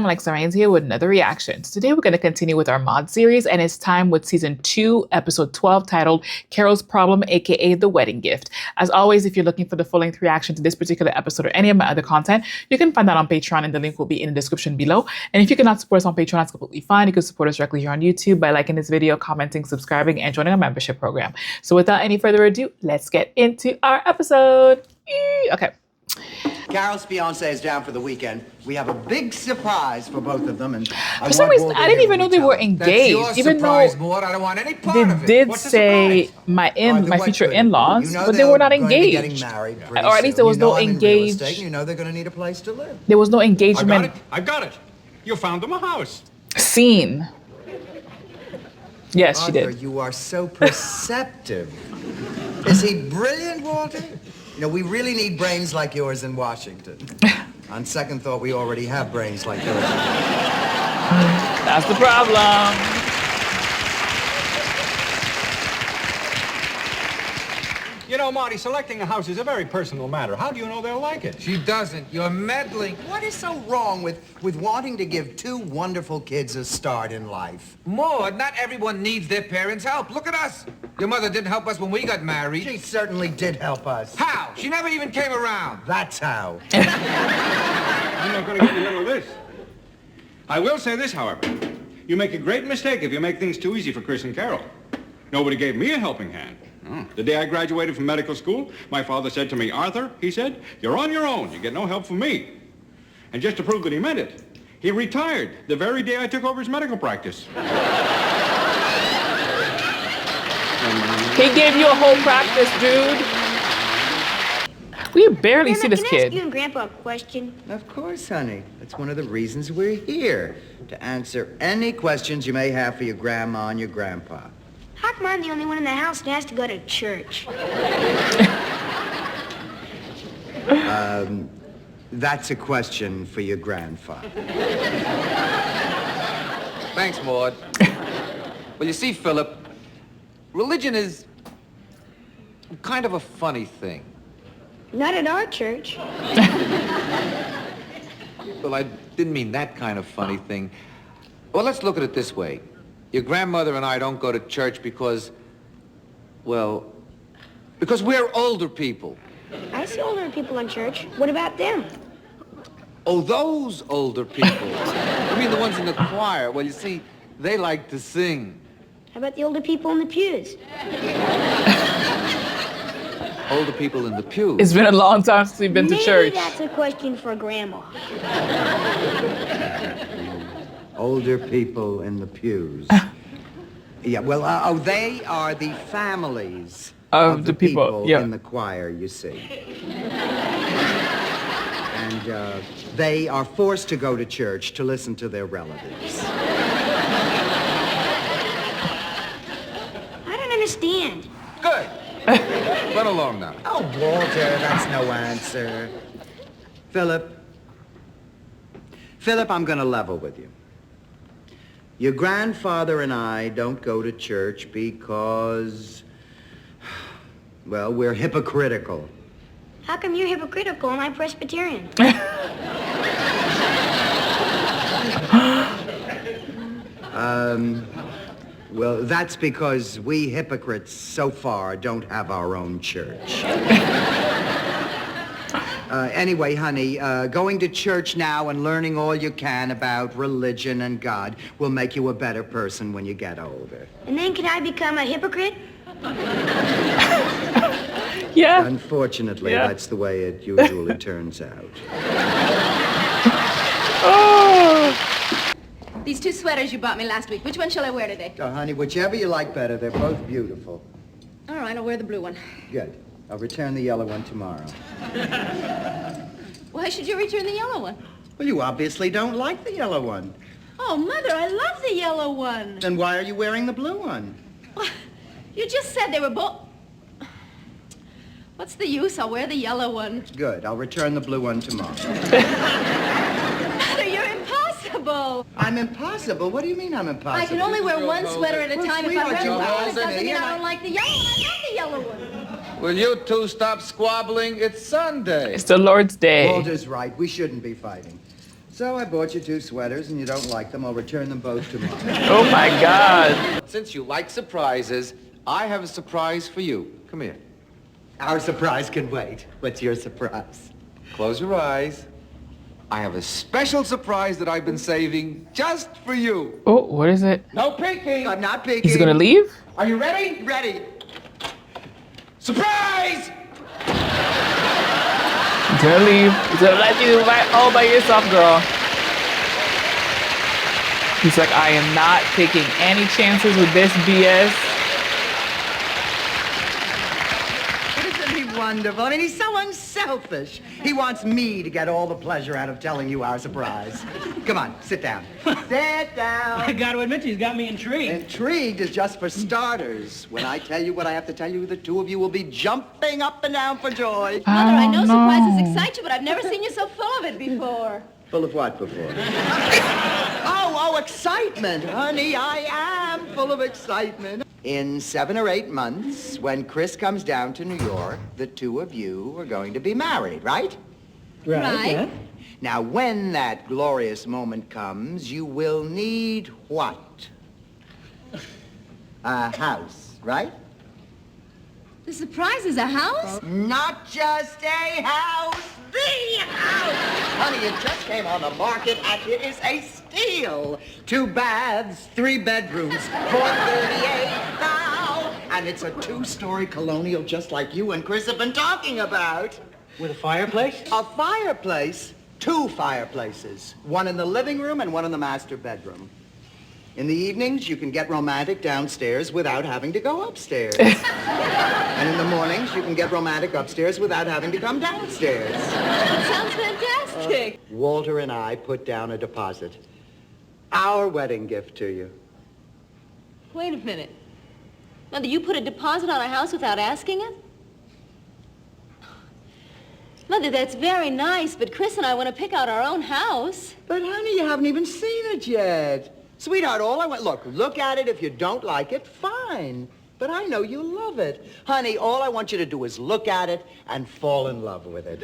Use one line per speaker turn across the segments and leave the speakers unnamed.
Alexxa Rains here with another reaction. Today we're going to continue with our Maude series, and it's time with season 2, episode 12, titled Carol's Problem, aka The Wedding Gift. As always, if you're looking for the full-length reaction to this particular episode or any of my other content, you can find that on Patreon, and the link will be in the description below. And if you cannot support us on Patreon, that's completely fine. You can support us directly here on YouTube by liking this video, commenting, subscribing, and joining our membership program. So without any further ado, let's get into our episode. Okay.
Carol's fiance is down for the weekend. We have a big surprise for both of them, and
for some reason I didn't even know they were engaged, even though
Maude. I don't want any part
they
of it.
did
What's the
say
surprise?
my future in-laws,
You know
but they were not engaged.
Getting married
or at least there was no engaged.
You know they're going to need a place to live.
There was no engagement.
I got it. You found them a house.
Scene. Yes,
Arthur,
she did.
You are so perceptive. Is he brilliant, Walter? You know, we really need brains like yours in Washington. On second thought, we already have brains like yours.
That's the problem.
You know, Marty, selecting a house is a very personal matter. How do you know they'll like it?
She doesn't. You're meddling.
What is so wrong with wanting to give two wonderful kids a start in life?
Maude, not everyone needs their parents' help. Look at us. Your mother didn't help us when we got married.
She certainly did help us.
How? She never even came around.
That's how.
I'm not going to get in the middle of this. I will say this, however. You make a great mistake if you make things too easy for Chris and Carol. Nobody gave me a helping hand. The day I graduated from medical school, my father said to me, Arthur, he said, you're on your own. You get no help from me. And just to prove that he meant it, he retired the very day I took over his medical practice.
He gave you a whole practice, dude. We barely see this
Can I
kid.
ask you and Grandpa a question?
Of course, honey. That's one of the reasons we're here, to answer any questions you may have for your grandma and your grandpa.
How come I'm the only one in the house that has to go to church?
That's a question for your grandfather.
Thanks, Maude. Well, you see, Philip, religion is kind of a funny thing.
Not at our church.
Well, I didn't mean that kind of funny thing. Well, let's look at it this way. Your grandmother and I don't go to church because, well, because we're older people.
I see older people in church. What about them?
Oh, those older people. I mean the ones in the choir. Well, you see, they like to sing.
How about the older people in the pews?
Older people in the pews.
It's been a long time since we've been to church.
Maybe that's a question for Grandma.
Older people in the pews. Yeah, well, they are the families
of the people yeah.
in the choir, you see. And they are forced to go to church to listen to their relatives.
I don't understand.
Good. Run along now.
Oh, Walter, that's no answer. Philip, I'm going to level with you. Your grandfather and I don't go to church because, well, we're hypocritical.
How come you're hypocritical and I'm Presbyterian?
Well, that's because we hypocrites so far don't have our own church. Anyway, honey, going to church now and learning all you can about religion and God will make you a better person when you get older.
And then can I become a hypocrite?
Yeah.
Unfortunately, that's the way it usually turns out.
Oh.
These two sweaters you bought me last week, which one shall I wear today?
Oh, honey, whichever you like better. They're both beautiful.
All right, I'll wear the blue one.
Good. I'll return the yellow one tomorrow.
Why should you return the yellow one?
Well, you obviously don't like the yellow one.
Oh, Mother, I love the yellow one.
Then why are you wearing the blue one?
Well, you just said they were both... What's the use? I'll wear the yellow one.
Good. I'll return the blue one tomorrow.
Mother, you're impossible.
I'm impossible? What do you mean I'm impossible?
I can only wear one sweater at a time if I'm
sweetheart,
wearing
you
one. It
older
doesn't
than
mean
me,
I
and
don't like the yellow one. I love the yellow one.
Will you two stop squabbling? It's Sunday.
It's the Lord's Day.
Walter's right. We shouldn't be fighting. So I bought you 2 sweaters, and you don't like them. I'll return them both tomorrow.
Oh my God.
Since you like surprises, I have a surprise for you. Come here.
Our surprise can wait. What's your surprise?
Close your eyes. I have a special surprise that I've been saving just for you.
Oh, what is it?
No peeking.
I'm not peeking.
He's gonna leave?
Are you ready?
Ready.
Surprise!
He's gonna leave. He's gonna let you all by yourself, girl. He's like, I am not taking any chances with this BS.
Isn't he wonderful? I mean, he's so unselfish. He wants me to get all the pleasure out of telling you our surprise. Come on, sit down. Sit down.
I got to admit, he's got me intrigued.
Intrigued is just for starters. When I tell you what I have to tell you, the 2 of you will be jumping up and down for joy.
Mother, I know
no.
surprises excite you, but I've never seen you so full of it before.
Full of what before? oh, excitement. Honey, I am full of excitement. In 7 or 8 months, when Chris comes down to New York, the 2 of you are going to be married, right?
Right.
Yeah.
Now, when that glorious moment comes, you will need what? A house, right?
The surprise is a house?
Not just a house, the house! Honey, it just came on the market and it is a steal. 2 baths, 3 bedrooms for $38,000. And it's a 2-story colonial just like you and Chris have been talking about.
With a fireplace?
A fireplace? 2 fireplaces. 1 in the living room and 1 in the master bedroom. In the evenings, you can get romantic downstairs without having to go upstairs. And in the mornings, you can get romantic upstairs without having to come downstairs.
That sounds fantastic.
Walter and I put down a deposit. Our wedding gift to you.
Wait a minute. Mother, you put a deposit on a house without asking it? Mother, that's very nice, but Chris and I want to pick out our own house.
But honey, you haven't even seen it yet. Sweetheart, all I want, look at it. If you don't like it, fine. But I know you love it. Honey, all I want you to do is look at it and fall in love with it.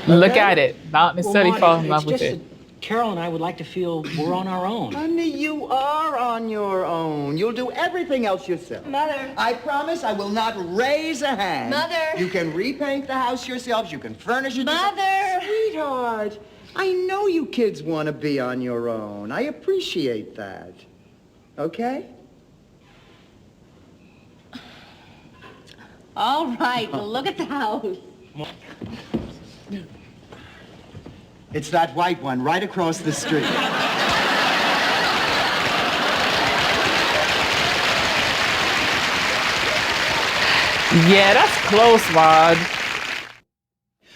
Look at it. Not necessarily
Maude,
fall in love with
it's
it.
just that Carol and I would like to feel we're on our own.
Honey, you are on your own. You'll do everything else yourself.
Mother.
I promise I will not raise a hand.
Mother.
You can repaint the house yourselves. You can furnish it.
Mother.
Sweetheart, I know you kids want to be on your own. I appreciate that. Okay?
All right, well, look at the house.
It's that white one right across the street.
Yeah, that's close, Maude.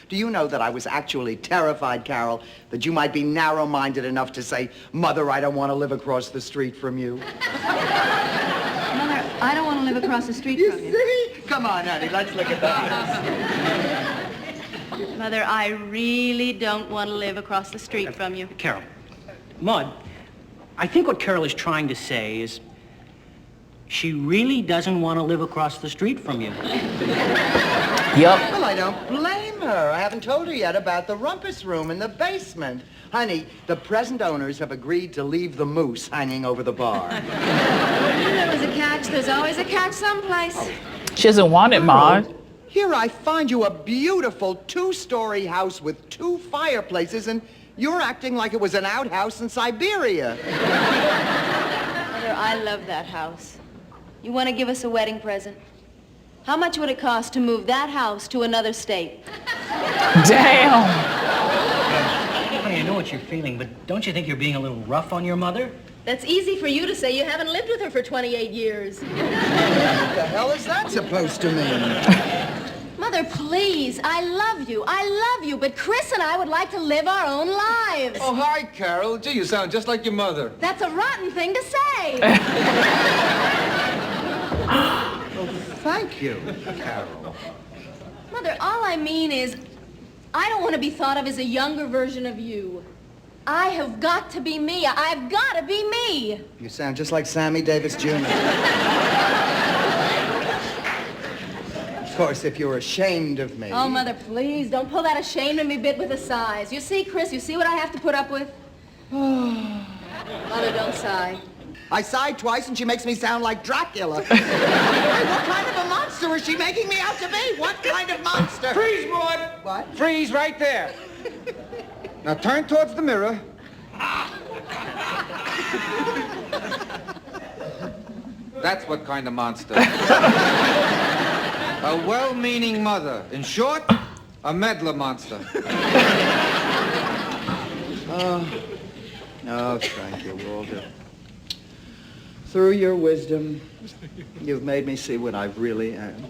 Do you know that I was actually terrified, Carol, that you might be narrow-minded enough to say, Mother, I don't want to live across the street from you?
Mother, I don't want to live across the street from you.
See? Come on, honey, let's look at that.
Mother, I really don't want to live across the street from you.
Carol, Maude, I think what Carol is trying to say is she really doesn't want to live across the street from you.
Yup.
Well, I don't blame her. I haven't told her yet about the rumpus room in the basement. Honey, the present owners have agreed to leave the moose hanging over the bar.
There was a catch. There's always a catch someplace.
She doesn't want it, Maude.
Here I find you a beautiful 2-story house with 2 fireplaces, and you're acting like it was an outhouse in Siberia.
Mother, I love that house. You want to give us a wedding present? How much would it cost to move that house to another state?
Damn.
Honey, I know what you're feeling, but don't you think you're being a little rough on your mother?
That's easy for you to say. You haven't lived with her for 28 years.
What the hell is that supposed to mean?
Mother, please, I love you, but Chris and I would like to live our own lives.
Oh, hi, Carol. Gee, you sound just like your mother.
That's a rotten thing to say.
Thank you, Carol.
Mother, all I mean is, I don't want to be thought of as a younger version of you. I have got to be me. I've got to be me.
You sound just like Sammy Davis Jr. course, if you're ashamed of me.
Oh, Mother, please, don't pull that ashamed of me bit with a sighs. You see, Chris, you see what I have to put up with? Mother, don't sigh.
I sighed twice and she makes me sound like Dracula. Hey, what kind of a monster is she making me out to be? What kind of monster?
Freeze, Maude!
What?
Freeze right there. Now turn towards the mirror. That's what kind of monster. A well-meaning mother. In short, a meddler monster.
Oh, thank you, Walter. Through your wisdom, you've made me see what I really am.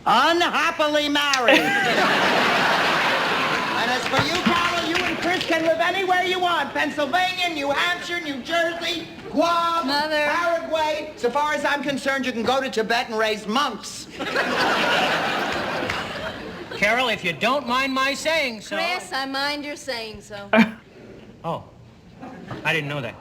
Unhappily married. And as for you, Carol, you and Chris can live anywhere you want. Pennsylvania, New Hampshire, New Jersey, Guam,
Mother.
Paraguay. So far as I'm concerned, you can go to Tibet and raise monks.
Carol, if you don't mind my saying so.
Chris, I mind your saying so.
Oh, I didn't know that.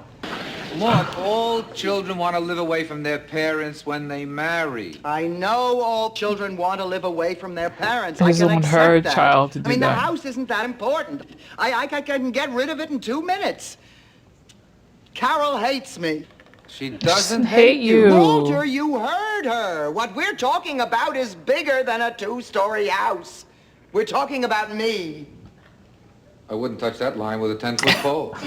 Maude, all children want to live away from their parents when they marry.
I know all children want to live away from their parents.
He
I
doesn't
can
want
accept
her
that.
child to do
I mean,
that.
the house isn't that important. I can get rid of it in 2 minutes. Carol hates me.
She doesn't
hate you.
Walter, you heard her. What we're talking about is bigger than a 2-story house. We're talking about me.
I wouldn't touch that line with a 10-foot pole.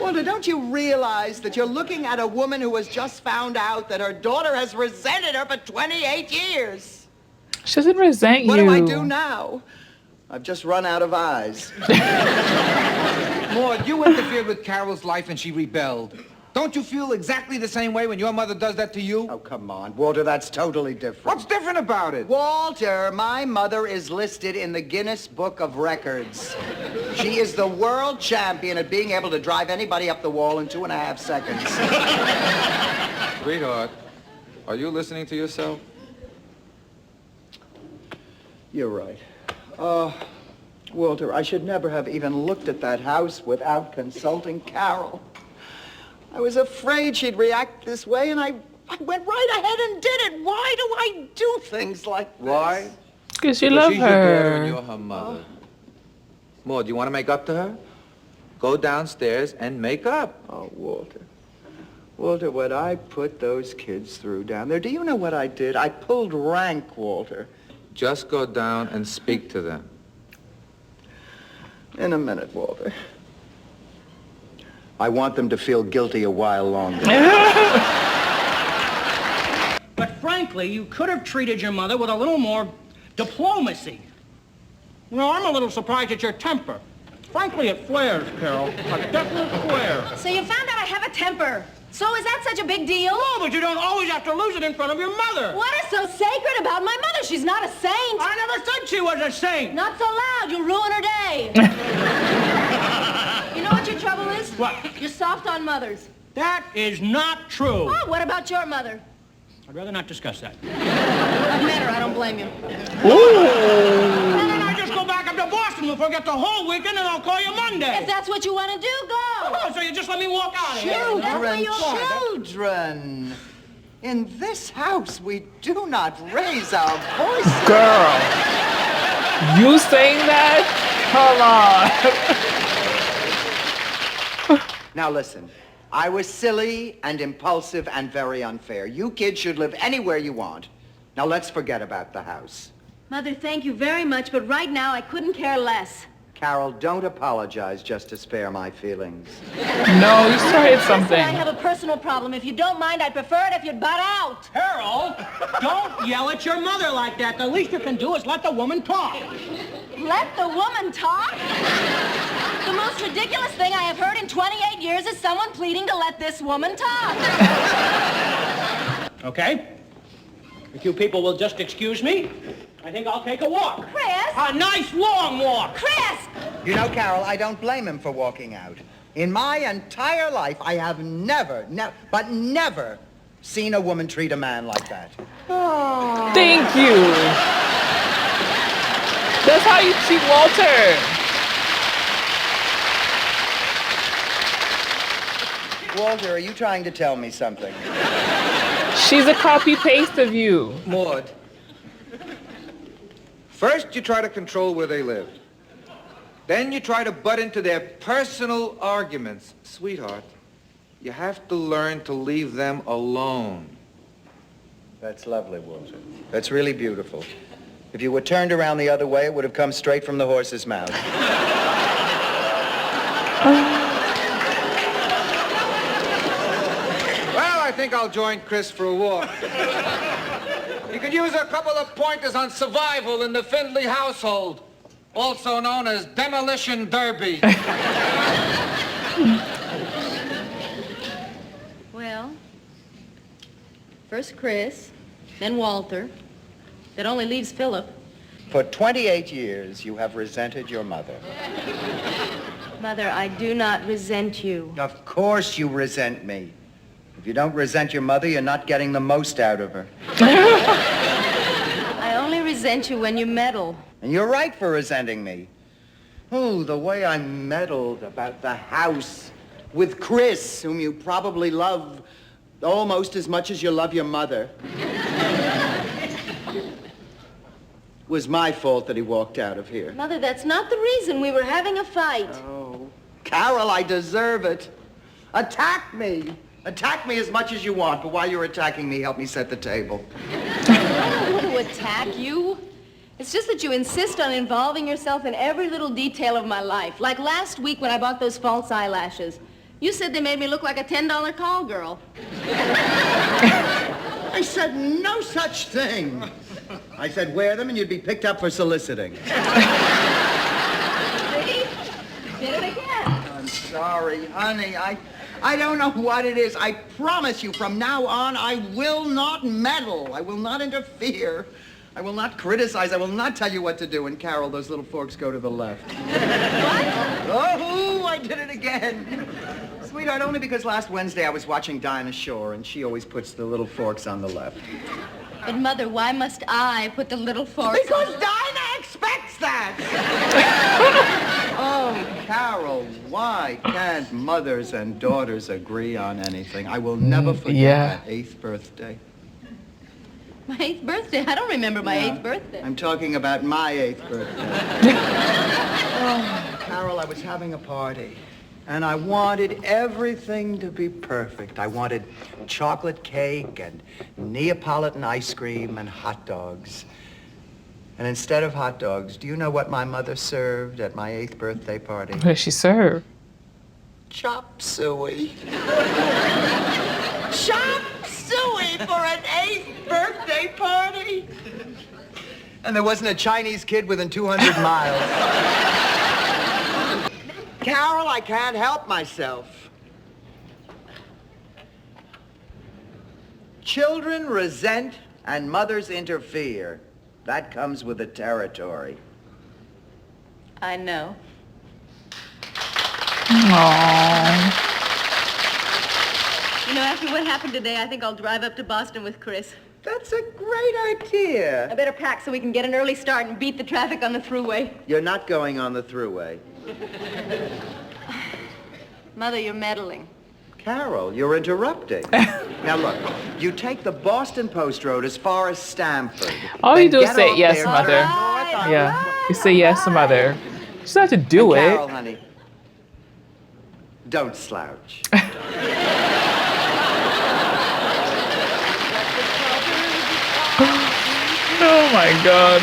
Walter, don't you realize that you're looking at a woman who has just found out that her daughter has resented her for 28 years?
She doesn't resent
What
you.
do I do now? I've just run out of eyes.
Maude, you interfered with Carol's life and she rebelled. Don't you feel exactly the same way when your mother does that to you?
Oh, come on, Walter, that's totally different.
What's different about it?
Walter, my mother is listed in the Guinness Book of Records. She is the world champion at being able to drive anybody up the wall in 2.5 seconds.
Sweetheart, are you listening to yourself?
You're right. Walter, I should never have even looked at that house without consulting Carol. I was afraid she'd react this way, and I went right ahead and did it. Why do I do things like this?
Why?
Because you love
she's your daughter and
her.
you're her mother. Maude, you want to make up to her? Go downstairs and make up.
Oh, Walter. Walter, what I put those kids through down there, do you know what I did? I pulled rank, Walter.
Just go down and speak to them.
In a minute, Walter. I want them to feel guilty a while longer.
But frankly, you could have treated your mother with a little more diplomacy. You know, I'm a little surprised at your temper. Frankly, it flares, Carol. A definite flare.
So you found out I have a temper. So is that such a big deal?
Oh, but you don't always have to lose it in front of your mother.
What is so sacred about my mother? She's not a saint.
I never said she was a saint.
Not so loud, you'll ruin her day. You know what your trouble is?
What?
You're soft on mothers.
That is not true.
Oh, what about your mother?
I'd rather not discuss that.
I've met her, I don't blame you.
Well, then I just go back up to Boston. We'll forget the whole weekend, and I'll call you Monday.
If that's what you want to do, go.
Oh, so you just let me walk out of here?
Children. In this house, we do not raise our voices.
Girl. You saying that? Come on.
Now listen, I was silly and impulsive and very unfair. You kids should live anywhere you want. Now let's forget about the house.
Mother, thank you very much, but right now I couldn't care less.
Carol, don't apologize just to spare my feelings.
No, you started
Listen,
something.
I have a personal problem. If you don't mind, I'd prefer it if you'd butt out.
Carol, don't yell at your mother like that. The least you can do is let the woman talk.
Let the woman talk? The most ridiculous thing I have heard in 28 years is someone pleading to let this woman talk.
Okay? If you people will just excuse me, I think I'll take a walk.
Chris!
A nice long walk.
Chris!
You know, Carol, I don't blame him for walking out. In my entire life, I have never seen a woman treat a man like that.
Thank you. That's how you treat Walter.
Walter, are you trying to tell me something?
She's a copy paste of you.
Maude, first you try to control where they live. Then you try to butt into their personal arguments. Sweetheart, you have to learn to leave them alone.
That's lovely, Walter. That's really beautiful. If you were turned around the other way, it would have come straight from the horse's mouth.
Well, I think I'll join Chris for a walk. You could use a couple of pointers on survival in the Findlay household, also known as demolition derby.
Well, first Chris, then Walter. That only leaves Philip.
For 28 years, you have resented your mother.
Mother, I do not resent you.
Of course you resent me. If you don't resent your mother, you're not getting the most out of her.
I only resent you when you meddle.
And you're right for resenting me. Oh, the way I meddled about the house with Chris, whom you probably love almost as much as you love your mother. It was my fault that he walked out of here.
Mother, that's not the reason. We were having a fight.
Oh, Carol, I deserve it. Attack me. Attack me as much as you want, but while you're attacking me, help me set the table.
I don't want to attack you. It's just that you insist on involving yourself in every little detail of my life. Like last week when I bought those false eyelashes. You said they made me look like a $10 call girl.
I said no such thing. I said wear them and you'd be picked up for soliciting.
See? Did it again.
I'm sorry, honey. I don't know what it is. I promise you, from now on, I will not meddle. I will not interfere. I will not criticize. I will not tell you what to do. And Carol, those little forks go to the left. What? Oh, I did it again. Sweetheart, only because last Wednesday I was watching Dinah Shore, and she always puts the little forks on the left.
But Mother, why must I put the little forks
Because
on?
Dinah expects that! Oh, Carol, why can't mothers and daughters agree on anything? I will never forget that 8th birthday.
My 8th birthday? I don't remember my 8th birthday.
I'm talking about my 8th birthday. Oh, Carol, I was having a party, and I wanted everything to be perfect. I wanted chocolate cake and Neapolitan ice cream and hot dogs. And instead of hot dogs, do you know what my mother served at my 8th birthday party?
What did she serve?
Chop suey. Chop suey for an 8th birthday party. And there wasn't a Chinese kid within 200 miles. Carol, I can't help myself. Children resent and mothers interfere. That comes with the territory.
I know.
Aww.
You know, after what happened today, I think I'll drive up to Boston with Chris.
That's a great idea.
I better pack so we can get an early start and beat the traffic on the thruway.
You're not going on the thruway.
Mother, you're meddling.
Carol, you're interrupting. Now look, you take the Boston Post Road as far as Stamford.
All
then
you do is
get
say
off
yes,
there,
mother.
turn north on
Yeah, you say yes, mother. You just have to do it.
Carol, honey, don't slouch.
Oh my God.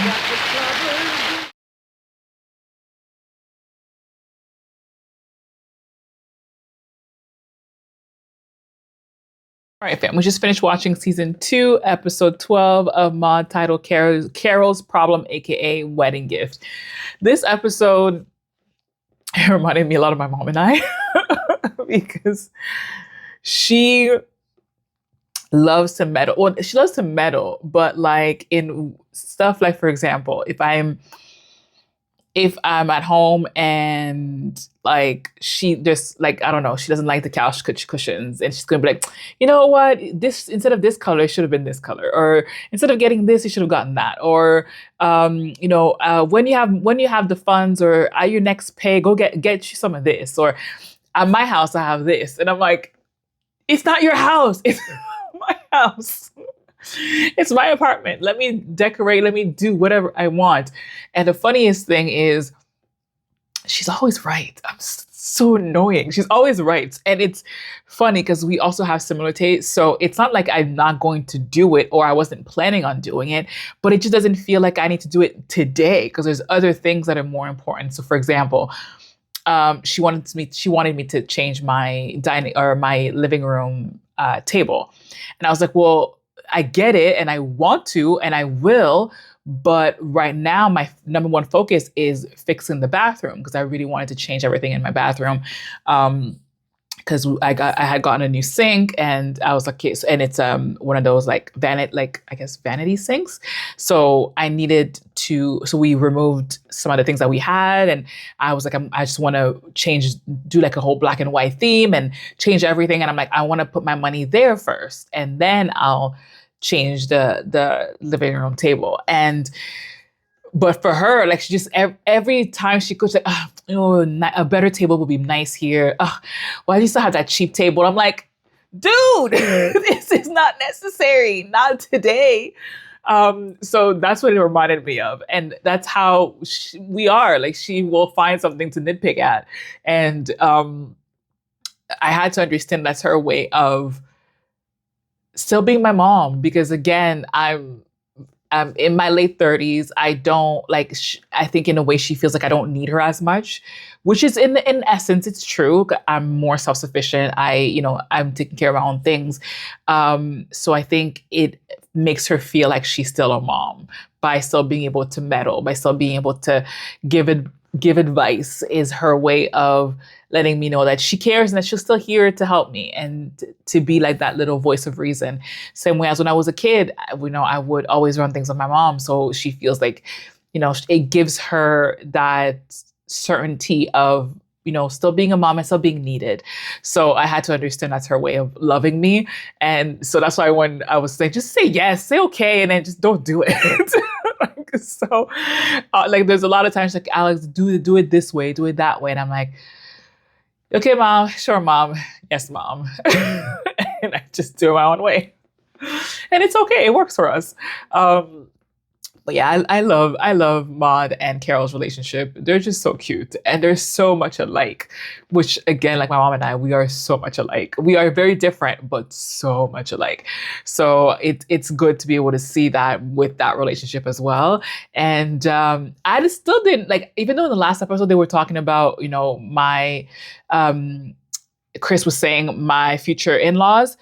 All right, fam. We just finished watching season 2, episode 12 of Maude, titled Carol's Problem, aka Wedding Gift. This episode reminded me a lot of my mom and I because she loves to meddle. Well, she loves to meddle, but like in stuff like, for example, if I'm at home and like she just like, I don't know, she doesn't like the couch cushions and she's gonna be like, you know what, this instead of this color, it should have been this color, or instead of getting this, you should have gotten that, or when you have the funds, or at your next pay, go get you some of this, or at my house I have this, and I'm like, it's not your house, it's my house. It's my apartment. Let me decorate. Let me do whatever I want. And the funniest thing is, she's always right. I'm so annoying. She's always right. And it's funny because we also have similar tastes. So it's not like I'm not going to do it or I wasn't planning on doing it, but it just doesn't feel like I need to do it today because there's other things that are more important. So for example, she wanted me to change my dining or my living room table. And I was like, well, I get it and I want to and I will. But right now, my number one focus is fixing the bathroom because I really wanted to change everything in my bathroom. Because I had gotten a new sink and I was like, okay, so, and it's one of those like vanity sinks. So I needed to, so we removed some of the things that we had, and I was like, I just want to do like a whole black and white theme and change everything. And I'm like, I want to put my money there first, and then I'll change the living room table. But for her, like she just every time she cooks, like, a better table would be nice here. Why do you still have that cheap table? I'm like, dude, this is not necessary, not today. So that's what it reminded me of, and that's how we are. Like she will find something to nitpick at, and I had to understand that's her way of still being my mom, because again, I'm in my late 30s. I don't like, I think in a way she feels like I don't need her as much, which is in essence, it's true. I'm more self-sufficient. I'm taking care of my own things. So I think it makes her feel like she's still a mom by still being able to meddle, by still being able to give advice, is her way of letting me know that she cares and that she's still here to help me and to be like that little voice of reason. Same way as when I was a kid, I would always run things with my mom. So she feels like, it gives her that certainty of, still being a mom and still being needed. So I had to understand that's her way of loving me. And so that's why when I was saying, just say yes, say okay, and then just don't do it. There's a lot of times like, Alex, do it this way, do it that way. And I'm like, okay, mom, sure, mom. Yes, mom. And I just do it my own way. And it's okay. It works for us. But yeah, I love Maude and Carol's relationship. They're just so cute and they're so much alike, which again, like my mom and I, we are so much alike. We are very different, but so much alike. So it's good to be able to see that with that relationship as well. And I just still didn't like, even though in the last episode they were talking about, my, Chris was saying my future in-laws.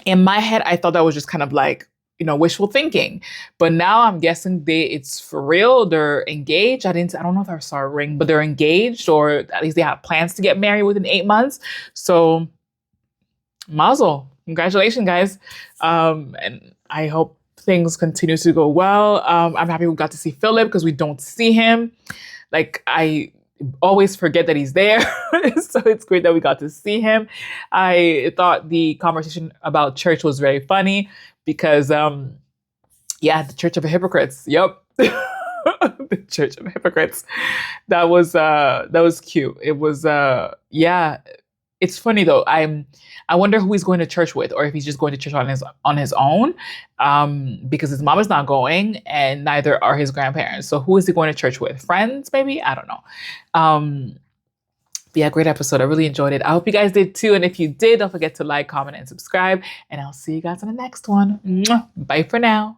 In my head, I thought that was just kind of like, wishful thinking. But now I'm guessing it's for real. They're engaged. I don't know if I saw a ring, but they're engaged, or at least they have plans to get married within 8 months. So mazel. Congratulations, guys. And I hope things continue to go well. I'm happy we got to see Philip because we don't see him. Like I always forget that he's there. So it's great that we got to see him. I thought the conversation about church was very funny because, the Church of Hypocrites. Yep. The Church of Hypocrites. That was cute. It was, it's funny though. I wonder who he's going to church with, or if he's just going to church on his own, because his mom is not going and neither are his grandparents. So who is he going to church with? Friends, maybe? I don't know. But yeah, great episode. I really enjoyed it. I hope you guys did too. And if you did, don't forget to like, comment, and subscribe. And I'll see you guys on the next one. Mwah. Bye for now.